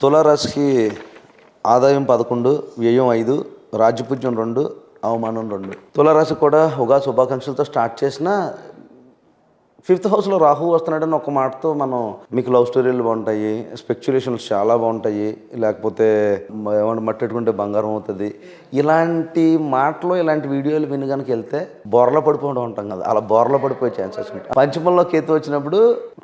తులారాశికి ఆదాయం 11, వ్యయం 5, రాజ్యపూజ్యం 2, అవమానం 2. తులారాశి కూడా ఉగాది శుభాకాంక్షలతో స్టార్ట్ చేసిన 5th హౌస్లో రాహు వస్తున్నాడని ఒక మాటతో మనం మీకు లవ్ స్టోరీలు బాగుంటాయి, స్పెక్యులేషన్స్ చాలా బాగుంటాయి, లేకపోతే ఏమన్నా మట్టెట్టుకుంటే బంగారం అవుతుంది, ఇలాంటి మాటలు ఇలాంటి వీడియోలు విని కనుక వెళ్తే బోర్ల పడిపోవడం ఉంటాం కదా, అలా బోర్ల పడిపోయే ఛాన్సెస్ ఉంటాయి. పంచమంలో కేతు వచ్చినప్పుడు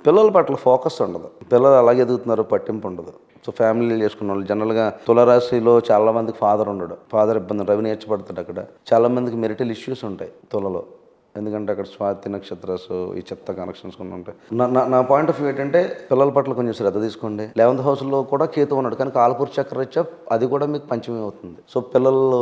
పిల్లల పట్ల ఫోకస్ ఉండదు, పిల్లలు అలాగే ఎదుగుతున్నారు పట్టింపు ఉండదు. సో ఫ్యామిలీలు చేసుకున్న వాళ్ళు జనరల్గా తులరాశిలో చాలా మందికి ఫాదర్ ఉండడు, ఫాదర్ ఇబ్బంది, రవి నేర్చబడతాడు. అక్కడ చాలా మందికి మెరిటల్ ఇష్యూస్ ఉంటాయి తులలో, ఎందుకంటే అక్కడ స్వాతి నక్షత్రాస్ ఈ చెత్త కనెక్షన్స్ కొన్ని ఉంటాయి. నా పాయింట్ ఆఫ్ వ్యూ ఏంటంటే పిల్లల పట్ల కొంచెం శ్రద్ధ తీసుకోండి. 11th హౌస్లో కూడా కేతు ఉన్నాడు, కానీ కాలపూర్ చక్ర ఇచ్చా అది కూడా మీకు పంచమే అవుతుంది. సో పిల్లలు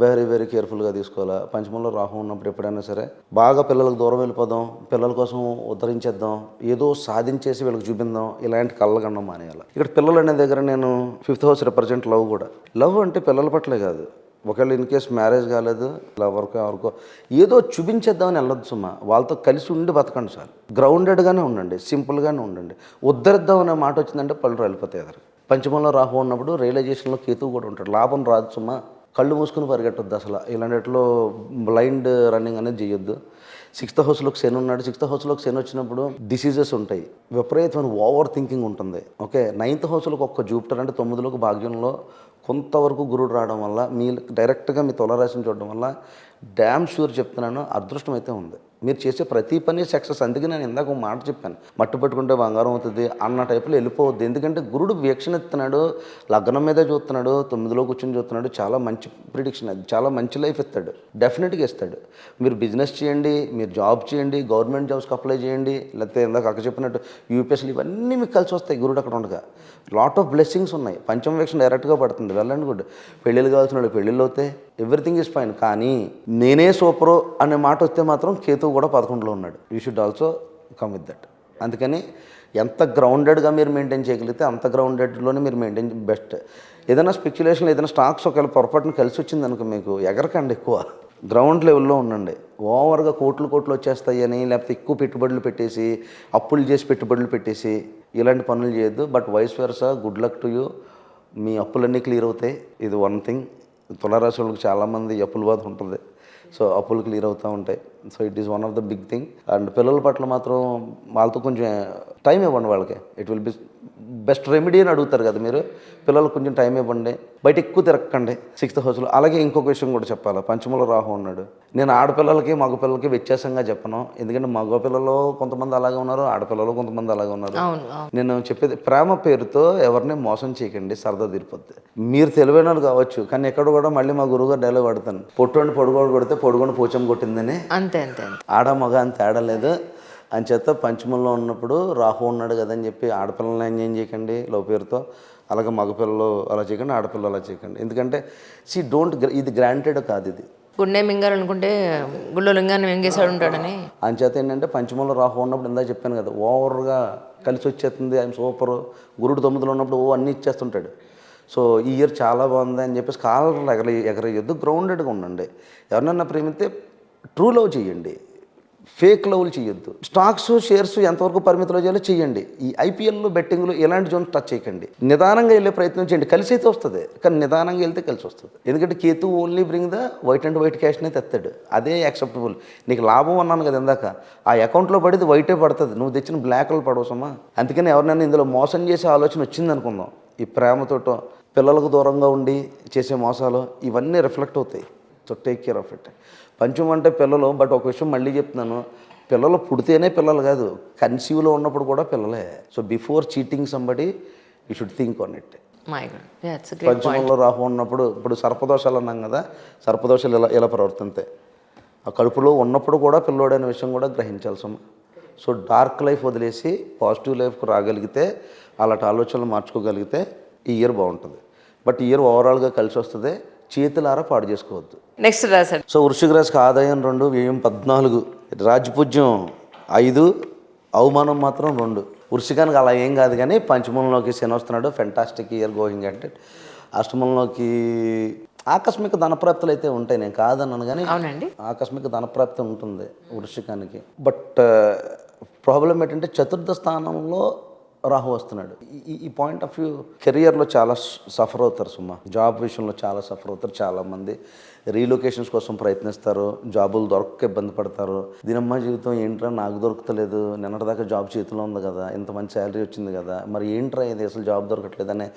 వెరీ వెరీ కేర్ఫుల్గా తీసుకోవాలా. పంచమంలో రాహు ఉన్నప్పుడు ఎప్పుడైనా సరే బాగా పిల్లలకు దూరం వెళ్ళిపోదాం, పిల్లల కోసం ఉద్ధరించేద్దాం, ఏదో సాధించేసి వీళ్ళకి చూపిందాం, ఇలాంటి కళ్ళగండం మానేయాలి. ఇక్కడ పిల్లలు అనే దగ్గర నేను 5th హౌస్ రిప్రజెంట్ లవ్ కూడా. లవ్ అంటే పిల్లల పట్లే కాదు, ఒకవేళ ఇన్ కేసు మ్యారేజ్ కాలేదు, ఇలా ఎవరికో ఏదో చూపించేద్దామని వెళ్ళొద్దు సుమా. వాళ్ళతో కలిసి ఉండి బతకండి సార్. గ్రౌండెడ్గానే ఉండండి, సింపుల్గానే ఉండండి. ఉద్ధరిద్దాం అనే మాట వచ్చిందంటే పళ్ళు వెళ్ళిపోతాయి. ఎదురు పంచమంలో రాహు ఉన్నప్పుడు రియలైజేషన్లో కేతువు కూడా ఉంటాడు. లాభం రాదు సుమా. కళ్ళు మూసుకుని పరిగెట్టొద్దు అసలు. ఇలాంటిలో బ్లైండ్ రన్నింగ్ అనేది చేయొద్దు. 6th హౌస్లోకి శని ఉన్నాడు. 6th హౌస్లోకి శని వచ్చినప్పుడు డిసీజెస్ ఉంటాయి, విపరీతమైన ఓవర్ థింకింగ్ ఉంటుంది. ఓకే, 9th హౌస్లోకి ఒక్క జూపిటర్ అంటే 9లోకి భాగ్యంలో కొంతవరకు గురుడు రావడం వల్ల మీ డైరెక్ట్గా మీ తులారాశిని చూడడం వల్ల డ్యామ్ షూర్ చెప్తున్నాను, అదృష్టం అయితే ఉంది. మీరు చేసే ప్రతి పని సక్సెస్. అందుకే నేను ఇందాక ఒక మాట చెప్పాను, మట్టు పట్టుకుంటే బంగారం అవుతుంది అన్న టైపులో వెళ్ళిపోవద్దు. ఎందుకంటే గురుడు వీక్షణ ఇస్తున్నాడు, లగ్నం మీదే చూస్తున్నాడు, 9లో కూర్చొని చూస్తున్నాడు. చాలా మంచి ప్రిడిక్షన్ అది, చాలా మంచి లైఫ్ ఇస్తాడు, డెఫినెట్గా ఇస్తాడు. మీరు బిజినెస్ చేయండి, మీరు జాబ్ చేయండి, గవర్నమెంట్ జాబ్స్కి అప్లై చేయండి, లేకపోతే ఇందాక అక్క చెప్పినట్టు యూపీఎస్లు, ఇవన్నీ మీకు కలిసి వస్తాయి. గురుడు అక్కడ ఉండగా లాట్ ఆఫ్ బ్లెస్సింగ్స్ ఉన్నాయి. పంచమ వీక్షణ డైరెక్ట్గా పడుతుంది. వెళ్ళండి గుడ్. పెళ్ళిళ్ళు కావాల్సిన వాళ్ళు పెళ్ళిళ్ళు అవుతాయి, ఎవ్రీథింగ్ ఈజ్ ఫైన్. కానీ నేనే సూపరు అనే మాట వస్తే మాత్రం కేతువు కూడా 11లో ఉన్నాడు. You should also come with that. అందుకని ఎంత గ్రౌండెడ్గా మీరు మెయింటైన్ చేయగలిగితే అంత గ్రౌండెడ్లోనే మీరు మెయింటైన్ బెస్ట్. ఏదైనా స్పెక్యులేషన్, ఏదైనా స్టాక్స్ ఒకవేళ పొరపాటున కలిసి వచ్చింది అనుకో, మీకు ఎగరకండి, ఎక్కువ గ్రౌండ్ లెవెల్లో ఉండండి. ఓవర్గా కోట్లు వచ్చేస్తాయని, లేకపోతే ఎక్కువ పెట్టుబడులు పెట్టేసి, అప్పులు చేసి పెట్టుబడులు పెట్టేసి ఇలాంటి పనులు చేయొద్దు. But vice versa, good luck to you. మీ అప్పులన్నీ క్లియర్ అవుతాయి. ఇది వన్ థింగ్. తులారాశి వాళ్ళకి చాలామంది అప్పుల బాధ ఉంటుంది, సో అప్పులు క్లియర్ అవుతూ ఉంటాయి. So it is one of the big thing. And పిల్లల పట్ల మాత్రం వాళ్ళతో కొంచెం టైం ఇవ్వండి. వాళ్ళకి it will be best remedy అని అడుగుతారు కదా మీరు. పిల్లలకు కొంచెం టైం ఇవ్వండి, బయట ఎక్కువ తిరగకండి 6th హౌస్లో. అలాగే ఇంకొక విషయం కూడా చెప్పాలి, పంచమంలో రాహు ఉన్నాడు. నేను ఆడపిల్లలకి మగపిల్లలకి వ్యత్యాసంగా చెప్పను, ఎందుకంటే మగపిల్లలు కొంతమంది అలాగే ఉన్నారు, ఆడపిల్లలు కొంతమంది అలాగే ఉన్నారు. నేను చెప్పేది ప్రేమ పేరుతో ఎవరిని మోసం చేయకండి, సరదా తీరిపోద్ది. మీరు తెలివైన వాళ్ళు కావచ్చు, కానీ ఎక్కడ కూడా మళ్ళీ మా గురువుగారు డైలాగ్ వాడతాను, పొట్టుని పొడుగోడు కొడితే పొడుగొని పూచం కొట్టిందని. అంతే అంతే, ఆడ మగ అని తేడా లేదు. అంచేత పంచమంలో ఉన్నప్పుడు రాహు ఉన్నాడు కదని చెప్పి ఆడపిల్లల్ని ఎంజాయ్ చేయకండి లవ్ పేరుతో, అలాగే మగపిల్లలు అలా చేయకండి, ఆడపిల్లలు అలా చేయకండి. ఎందుకంటే ఇది గ్రాంటెడ్ కాదు. ఇది గుండె మింగాలనుకుంటే గుళ్ళో లింగాన్ని మింగేసాడు ఉంటాడని. అంచేత ఏంటంటే పంచమంలో రాహు ఉన్నప్పుడు ఇందాక చెప్పాను కదా, ఓవర్గా కలిసి వచ్చేస్తుంది, ఆయన సూపర్. గురుడు 9లో ఉన్నప్పుడు అన్నీ ఇచ్చేస్తుంటాడు. సో ఈ ఇయర్ చాలా బాగుంది అని చెప్పేసి కాలర్లు ఎగరేయొద్దు, గ్రౌండెడ్గా ఉండండి. ఎవరినన్నా ప్రేమిస్తే ట్రూ లవ్ చేయండి, ఫేక్ లవ్లు చేయొద్దు. స్టాక్స్, షేర్స్ ఎంతవరకు పరిమితిలో చేయాలో చేయండి. ఈ ఐపీఎల్లో, బెట్టింగ్లు ఇలాంటి జోన్ టచ్ చేయకండి. నిదానంగా వెళ్ళే ప్రయత్నం చేయండి. కలిసి అయితే వస్తుంది, కానీ నిదానంగా వెళ్తే కలిసి వస్తుంది. ఎందుకంటే Ketu only bring the white and white క్యాష్నే తెస్తాడు, అదే యాక్సెప్టబుల్. నీకు లాభం అన్నాను కదా ఇందాక, ఆ అకౌంట్లో పడేది వైటే పడుతుంది, నువ్వు తెచ్చిన బ్లాక్లు పడవసమా. అందుకని ఎవరినైనా ఇందులో మోసం చేసే ఆలోచన వచ్చింది అనుకుందాం, ఈ ప్రేమతోటో పిల్లలకు దూరంగా ఉండి చేసే మోసాలు ఇవన్నీ రిఫ్లెక్ట్ అవుతాయి. So take care of it. పంచం అంటే పిల్లలు. బట్ ఒక విషయం మళ్ళీ చెప్తున్నాను, పిల్లలు పుడితేనే పిల్లలు కాదు, కన్సీవ్లో ఉన్నప్పుడు కూడా పిల్లలే. So before cheating somebody you should think on it. పంచమంలో రాహు ఉన్నప్పుడు, ఇప్పుడు సర్పదోషాలు అన్నాం కదా, సర్పదోషాలు ఇలా ప్రవర్తిస్తాయి. ఆ కడుపులో ఉన్నప్పుడు కూడా పిల్లోడైన విషయం కూడా గ్రహించాల్సమ్మా. సో డార్క్ లైఫ్ వదిలేసి పాజిటివ్ లైఫ్కి రాగలిగితే, అలాంటి ఆలోచనలు మార్చుకోగలిగితే ఈ ఇయర్ బాగుంటుంది. బట్ ఈ ఇయర్ ఓవరాల్గా కలిసి వస్తుంది, చేతులారా పాడు చేసుకోవద్దు. నెక్స్ట్ రాశాడు. సో వృశ్చిక రాశికి ఆదాయం 2, వ్యయం 14, రాజ్యపూజ్యం 5, అవమానం మాత్రం 2. వృశ్చికానికి అలా ఏం కాదు, కానీ పంచమంలోకి శని వస్తున్నాడు, ఫెంటాస్టిక్ ఇయర్ గోయింగ్ అంటే. అష్టమంలోకి ఆకస్మిక ధనప్రాప్తులు అయితే ఉంటాయి, నేను కాదన్నాను, కానీ ఆకస్మిక ధనప్రాప్తి ఉంటుంది వృశ్చికానికి. బట్ ప్రాబ్లం ఏంటంటే 4th స్థానంలో రాహు వస్తున్నాడు. ఈ పాయింట్ ఆఫ్ వ్యూ కెరియర్లో చాలా సఫర్ అవుతారు సుమా. జాబ్ విషయంలో చాలా సఫర్ అవుతారు చాలామంది. రీలొకేషన్స్ కోసం ప్రయత్నిస్తారు, జాబులు దొరక్క ఇబ్బంది పడతారు. దీనమ్మ జీవితం ఏంట్రా నాకు దొరకతలేదు, నిన్నటిదాకా జాబ్ చేతిలో ఉంది కదా, ఇంత మంచి శాలరీ వచ్చింది కదా, మరి ఏంట్రా ఇది అసలు జాబ్ దొరకట్లేదు అనే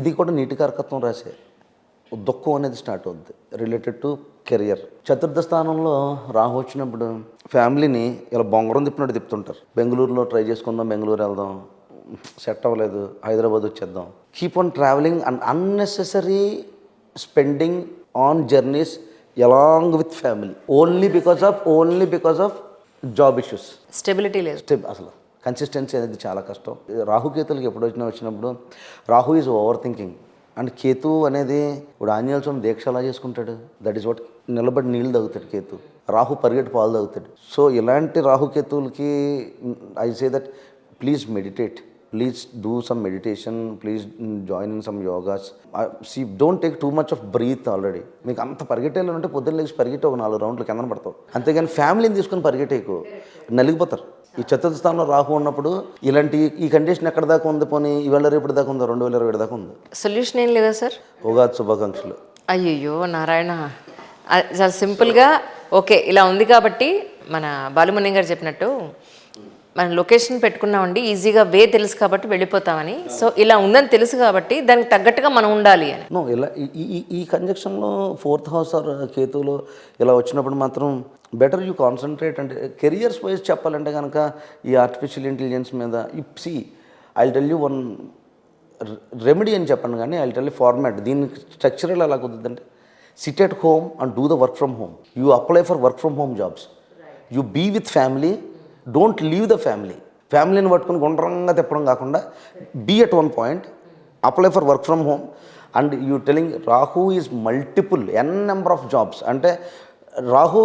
ఇది కూడా నీటి కారకత్వం రాసే దుఃఖం అనేది స్టార్ట్ అవుద్ది రిలేటెడ్ టు కెరియర్. చతుర్థ స్థానంలో రాహు వచ్చినప్పుడు ఫ్యామిలీని ఇలా బొంగరం తిప్పినట్టు తిప్పుతుంటారు. బెంగళూరులో ట్రై చేసుకుందాం, బెంగళూరు వెళ్దాం, సెట్ అవ్వలేదు, హైదరాబాద్ వచ్చేద్దాం. Keep on travelling and unnecessary spending on journeys along with family only because of job issues. Stability లేదు. అసలు కన్సిస్టెన్సీ అనేది చాలా కష్టం. రాహుకేతులకి ఎప్పుడు వచ్చినప్పుడు Rahu is over thinking and Ketu అనేది ఇప్పుడు ఆంజనేయ స్వామి దీక్ష ఎలా చేసుకుంటాడు, దట్ ఈస్ వాట్ నిలబడి నీళ్ళు తాగుతాడు కేతు. రాహు పరిగెట్టి పాలు తాగుతాడు. సో ఇలాంటి రాహుకేతువులకి I say that please meditate, please do some meditation, please join in some yogas. See don't take too much of breath. Already మీకు అంత పరిగెట్టేలా ఉంటే పొద్దున్న లేచి పరిగెట్టి ఒక 4 రౌండ్లు కింద పడతావు. అంతేగాని ఫ్యామిలీని తీసుకుని పరిగెట్టేకు, నలిగిపోతారు. ఈ చతుర్థ స్థానంలో రాహు ఉన్నప్పుడు ఇలాంటి ఈ కండిషన్ ఎక్కడ దాకా ఉంది, పోనీ ఇవాళ రేపటి దాకా ఉందో, 2027 దాకా ఉంది. సొల్యూషన్ ఏం లేదా సార్? ఉగాది శుభాకాంక్షలు. అయ్యయ్యో నారాయణ, చాలా సింపుల్గా ఓకే ఇలా ఉంది కాబట్టి మన బాలుమణి గారు చెప్పినట్టు మనం లొకేషన్ పెట్టుకున్నామండి, ఈజీగా వే తెలుసు కాబట్టి వెళ్ళిపోతామని. సో ఇలా ఉందని తెలుసు కాబట్టి దానికి తగ్గట్టుగా మనం ఉండాలి అని. నో, ఇలా ఈ కంజక్షన్లో 4th హౌస్ ఆర్ కేతువులో ఇలా వచ్చినప్పుడు మాత్రం బెటర్ యూ కాన్సన్ట్రేట్. అంటే కెరియర్స్ వైజ్ చెప్పాలంటే కనుక ఈ ఆర్టిఫిషియల్ ఇంటెలిజెన్స్ మీద see I tell you one remedy అని చెప్పండి, కానీ ఐ టెల్ యూ ఫార్మాట్. దీని స్ట్రక్చరల్ ఎలా కుదురుతుందంటే sit at home and do the work from home. You apply for work from home jobs. You be with family, don't leave the family. ఫ్యామిలీని పట్టుకుని గుండ్రంగా తిప్పడం కాకుండా be at one point, apply for work from home. And you telling Rahu is multiple number of jobs. అంటే రాహు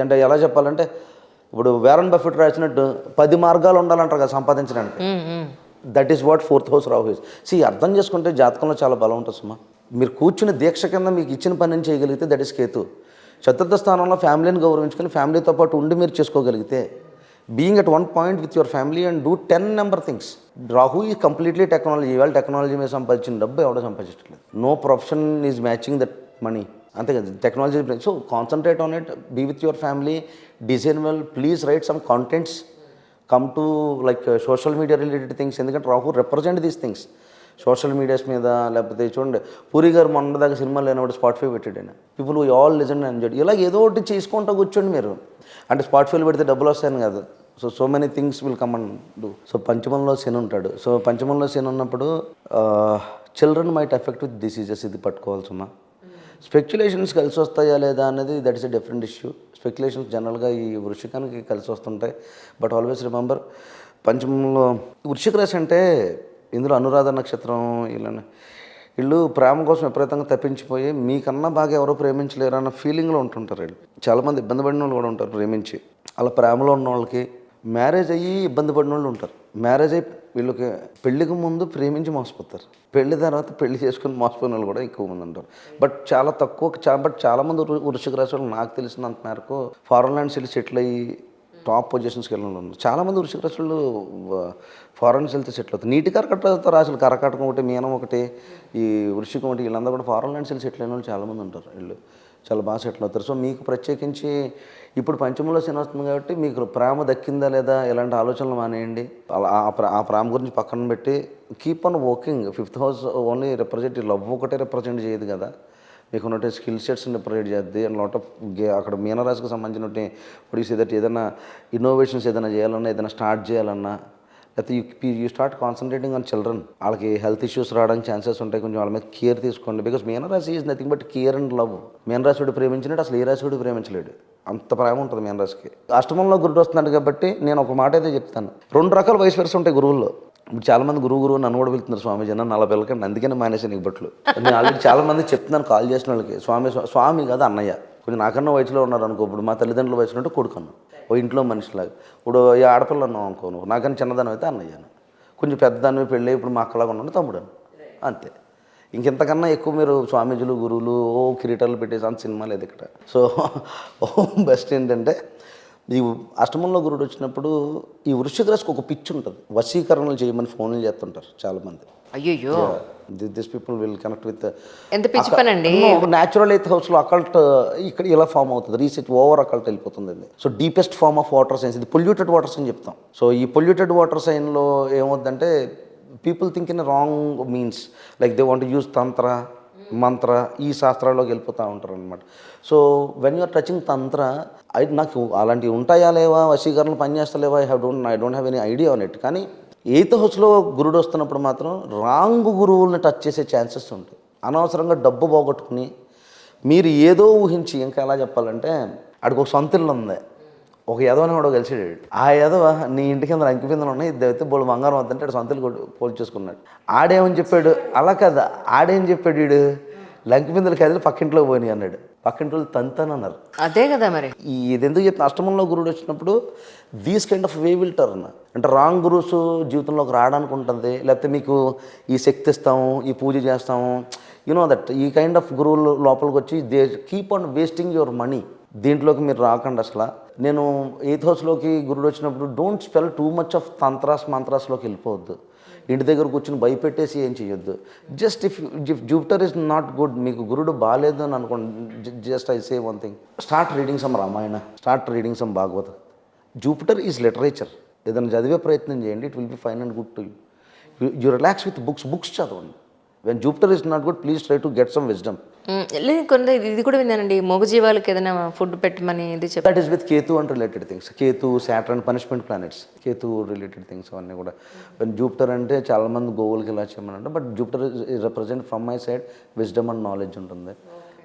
అంటే ఎలా చెప్పాలంటే ఇప్పుడు వారన్ బఫెట్ రాసినట్టు 10 మార్గాలు ఉండాలంటారు కదా సంపాదించడానికి. That is what 4th house Rahu is. అర్థం చేసుకుంటే జాతకంలో చాలా బలం ఉంటుంది సుమా. మీరు కూర్చుని దీక్ష కింద మీకు ఇచ్చిన పనిని చేయగలిగితే దట్ ఈస్ కేతు. చతుర్థ స్థానంలో ఫ్యామిలీని గౌరవించుకొని ఫ్యామిలీతో పాటు ఉండి మీరు చేసుకోగలిగితే being at one point with your family and do 10 number things. Rahu ఈ కంప్లీట్లీ టెక్నాలజీ. ఇవాళ టెక్నాలజీ మీద సంపాదించిన డబ్బు ఎవడో సంపాదించట్లేదు. No profession is matching that money. అంతే కదా, technology. So concentrate on it, be with your family, design well, please write some contents, come to like social media related things. ఎందుకంటే Rahu represent these things social medias మీద. లేకపోతే చూడండి పూరి గారు మొన్నదాకా సినిమాలు లేనప్పుడు Spotify పెట్టాడు ఆయన. People we all listen and enjoy. ఇలా ఏదో ఒకటి చేసుకుంటూ కూర్చోండి మీరు. అంటే Spotifyలో పెడితే డబ్బులు వస్తాయని కాదు. So many things will come and do. So పంచమంలో శని ఉంటాడు. సో పంచమంలో శని ఉన్నప్పుడు children might effect with diseases. ఇది పట్టుకోవాల్సిన స్పెక్యులేషన్స్ కలిసి వస్తాయా లేదా అనేది that is a different issue. Speculations జనరల్గా ఈ వృశ్చికానికి కలిసి వస్తుంటాయి. బట్ ఆల్వేస్ రిమెంబర్ పంచమంలో వృశ్చిక రాశి అంటే ఇందులో అనురాధ నక్షత్రం వీళ్ళు ప్రేమ కోసం విపరీతంగా తప్పించిపోయి మీకన్నా బాగా ఎవరో ప్రేమించలేరు అన్న ఫీలింగ్లో ఉంటుంటారు. వీళ్ళు చాలామంది ఇబ్బంది పడిన వాళ్ళు కూడా ఉంటారు ప్రేమించి. అలా ప్రేమలో ఉన్న వాళ్ళకి మ్యారేజ్ అయ్యి ఇబ్బంది పడిన వాళ్ళు ఉంటారు. మ్యారేజ్ అయ్యి వీళ్ళకి పెళ్ళికి ముందు ప్రేమించి మోసపోతారు, పెళ్లి తర్వాత పెళ్లి చేసుకుని మోసపోయిన వాళ్ళు కూడా ఎక్కువ మంది ఉంటారు. బట్ చాలా తక్కువ. బట్ చాలామంది వృశ్చిక రాశి వాళ్ళు నాకు తెలిసినంత మేరకు ఫారెన్ ల్యాండ్స్ వెళ్ళి సెటిల్ అయ్యి టాప్ పొజిషన్స్కి వెళ్ళిన ఉన్నారు. చాలామంది వృశ్చిక రాశులు ఫారెన్స్ వెళ్తే సెటిల్ అవుతారు. నీటి కర్కటతో రాశులు కర్కాటకం ఒకటి, మీనం ఒకటి, ఈ వృశ్చికం ఒకటి, వీళ్ళందరూ కూడా ఫారెన్ ల్యాండ్స్ వెళ్ళి సెటిల్ అయిన వాళ్ళు చాలామంది ఉంటారు. వీళ్ళు చాలా బాగా సెటిల్ అవుతారు. సో మీకు ప్రత్యేకించి ఇప్పుడు పంచమంలో శని వస్తుంది కాబట్టి మీకు ప్రేమ దక్కిందా లేదా ఇలాంటి ఆలోచనలు మానేయండి. అలా ఆ ప్రేమ గురించి పక్కన పెట్టి keep on working. 5th house only represent love ఒకటే రిప్రజెంట్ చేయదు కదా, మీకు ఉన్నట్టు స్కిల్ సెట్స్ని రిప్రజెంట్ చేద్ది. అండ్ లాట్ ఆఫ్ అక్కడ మీనరాశికి సంబంధించినట్టు పొడిసి ఏదైనా ఇన్నోవేషన్స్ ఏదైనా చేయాలన్నా, ఏదైనా స్టార్ట్ చేయాలన్నా, లేకపోతే you start concentrating on children. వాళ్ళకి హెల్త్ ఇష్యూస్ రావడానికి ఛాన్సెస్ ఉంటాయి. కొంచెం వాళ్ళ మీద కేర్ తీసుకోండి. బికాస్ మీనరాశి is nothing but care and love. మీనరాశివాడు ప్రేమించినట్టు అసలు ఏ రాశివాడు ప్రేమించలేడు, అంత ప్రేమ ఉంటుంది మీనరాశికి. అష్టమంలో గురుడు వస్తున్నాడు కాబట్టి నేను ఒక మాట అయితే చెప్తాను. 2 రకాల వయసు వరుస ఉంటాయి గురువుల్లో. ఇప్పుడు చాలామంది గురువు నన్ను కూడా వెళ్తున్నారు స్వామీజీ నా 40 ఏళ్ళకండి, అందుకనే మానేసాను నీకు బట్లు. నేను ఆల్రెడీ చాలామంది చెప్తున్నాను కాల్ చేసిన వాళ్ళకి, స్వామి కాదు అన్నయ్య. కొంచెం నాకన్నా వయసులో ఉన్నారు అనుకో. ఇప్పుడు మా తల్లిదండ్రుల వయసులో ఉంటే కొడుకున్నాను, ఓ ఇంట్లో మనిషిలాగా. ఇప్పుడు ఈ ఆడపిల్ల అన్నావు అనుకో, నువ్వు నాకన్నా చిన్నదానం అయితే అన్నయ్యాను, కొంచెం పెద్దదాన్ని పెళ్ళి ఇప్పుడు మా అక్కలాగా ఉన్నాను తమ్ముడాను, అంతే. ఇంకెంతకన్నా ఎక్కువ మీరు స్వామీజీలు గురువులు కిరీటాలు పెట్టేసి అంత సినిమా లేదు ఇక్కడ. సో బెస్ట్ ఏంటంటే ఈ అష్టమంలో గురుడు వచ్చినప్పుడు ఈ వృశ్చిక రాశికి ఒక పిచ్చి ఉంటుంది, వశీకరణలు చేయమని ఫోన్లు చేస్తుంటారు చాలామంది. అయ్యో this people will connect with ఎంత పిచ్చి పని అండి. న్యాచురల్ ఎయిత్ హౌస్లో అకల్ట్ ఇక్కడ ఇలా ఫామ్ అవుతుంది, రీసెర్చ్ ఓవర్ అకల్ట్ వెళ్ళిపోతుంది. So deepest form of water science, ఇది పొల్యూటెడ్ వాటర్ అని చెప్తాం. సో ఈ పొల్యూటెడ్ వాటర్ సైన్లో ఏమవుతుందంటే people think in wrong means, like they want use tantra mantra ఈ శాస్త్రాల్లోకి వెళ్ళిపోతూ ఉంటారు అనమాట. సో వెన్ యూఆర్ టచింగ్ తంత్ర, నాకు అలాంటివి ఉంటాయా లేవా, వశీకరణలు పనిచేస్తలేవా, I don't have any idea on it. కానీ ఎయిత్ హౌస్లో గురుడు వస్తున్నప్పుడు మాత్రం రాంగ్ గురువుల్ని టచ్ చేసే ఛాన్సెస్ ఉంటాయి. అనవసరంగా డబ్బు పోగొట్టుకుని మీరు ఏదో ఊహించి, ఇంకా ఎలా చెప్పాలంటే ఆడికి ఒక సొంత ఇల్లు ఉంది, ఒక ఎదవని కూడా కలిసాడు. ఆ ఎదవ నీ ఇంటి కింద అంకి పిందలు ఉన్నాయి, ఇద్దరైతే బోళ్ళు బంగారం వద్దంటే ఆడు సొంతలు పోల్చి చేసుకున్నాడు. ఆడేమని చెప్పాడు, అలా కదా ఆడేం చెప్పాడు, వీడు లంకి పిందలు కదిలి పక్కింట్లో పోయినాయి అన్నాడు. పక్కింటి వాళ్ళు తంతానన్నారు. అదే కదా మరి. ఇది ఎందుకు చెప్తున్నా, అష్టమంలో గురుడు వచ్చినప్పుడు these kind of way will turn. అంటే రాంగ్ గురువుస్ జీవితంలోకి రావడానికి ఉంటుంది, లేకపోతే మీకు ఈ శక్తి ఇస్తాము, ఈ పూజ చేస్తాము, యూనో దట్ ఈ కైండ్ ఆఫ్ గురువులు లోపలికి వచ్చి they keep on wasting your money. దీంట్లోకి మీరు రాకండి అసలు. నేను ఎయిత్ హౌస్లోకి గురుడు వచ్చినప్పుడు don't spell too much of tantras మంత్రాస్లోకి వెళ్ళిపోవద్దు. ఇంటి దగ్గర కూర్చొని భయపెట్టేసి ఏం చేయొద్దు. Just if Jupiter is not good, మీకు గురుడు బాగాలేదు అని అనుకోండి, just I say one thing, start reading some Ramayana, start reading some Bhagavata. Jupiter is literature, ఏదైనా చదివే ప్రయత్నం చేయండి, it will be fine and good to you. You relax with books చదవండి. When Jupiter is not good, please try to get some wisdom. లేదు కొంత ఇది కూడా విన్నానండి, మూగజీవాలకు ఏదైనా ఫుడ్ పెట్టమని ఇది చెప్పారు. That is with Ketu and related things. Ketu, Saturn punishment planets, Ketu related things అవన్నీ కూడా. వెన్ జూపిటర్ అంటే చాలామంది గోవులకి ఇలా చేయమని, but Jupiter represent from my side wisdom and knowledge ఉంటుంది.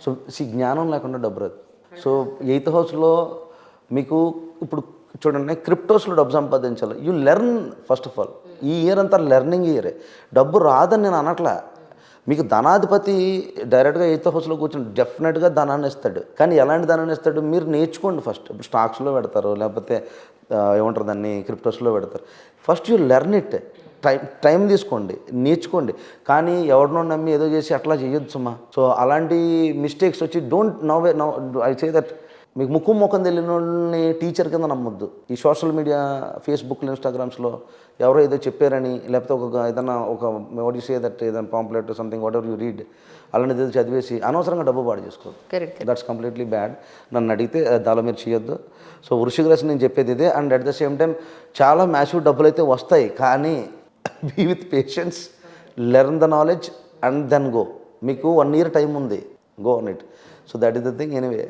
సో జ్ఞానం లేకుండా డబ్బు రాదు. సో ఎయిత్ హౌస్లో మీకు ఇప్పుడు చూడండి, క్రిప్టోస్లో డబ్బు సంపాదించాలి, you learn first of all. ఈ ఇయర్ అంతా లెర్నింగ్ ఇయరే. డబ్బు రాదని నేను అనట్లా, మీకు ధనాధిపతి డైరెక్ట్గా ఎయిత్ హౌస్లో కూర్చొని డెఫినెట్గా ధనాన్ని ఇస్తాడు. కానీ ఎలాంటి ధనాన్ని ఇస్తాడు మీరు నేర్చుకోండి ఫస్ట్. ఇప్పుడు స్టాక్స్లో పెడతారు, లేకపోతే ఏమంటారు దాన్ని, క్రిప్టోస్లో పెడతారు. First you learn it, time తీసుకోండి, నేర్చుకోండి. కానీ ఎవరినో నమ్మి ఏదో చేసి అట్లా చేయొద్దు సుమా. సో అలాంటి మిస్టేక్స్ వచ్చి don't now I say that, మీకు ముఖం తెలియని వాళ్ళని టీచర్ కింద నమ్మొద్దు. ఈ సోషల్ మీడియా, ఫేస్బుక్లో, ఇన్స్టాగ్రామ్స్లో ఎవరో ఏదో చెప్పారని, లేకపోతే ఏదైనా వాట్ యు సే దట్, ఏదైనా pamphlet something whatever you read, అలాంటిది ఏదో చదివేసి అనవసరంగా డబ్బు పాడు చేసుకోవద్దు. That's completely bad. నన్ను అడిగితే దానిలో మీరు చేయొద్దు. సో వృశ్చిక రాశి నేను చెప్పేది ఇదే. And at the same time చాలా మ్యాసివ్ డబ్బులు అయితే వస్తాయి, కానీ be with patience, learn the knowledge and then go. మీకు 1 year టైం ఉంది, go on it. So that is the thing. Anyway,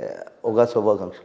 Ugadi శుభాకాంక్షలు.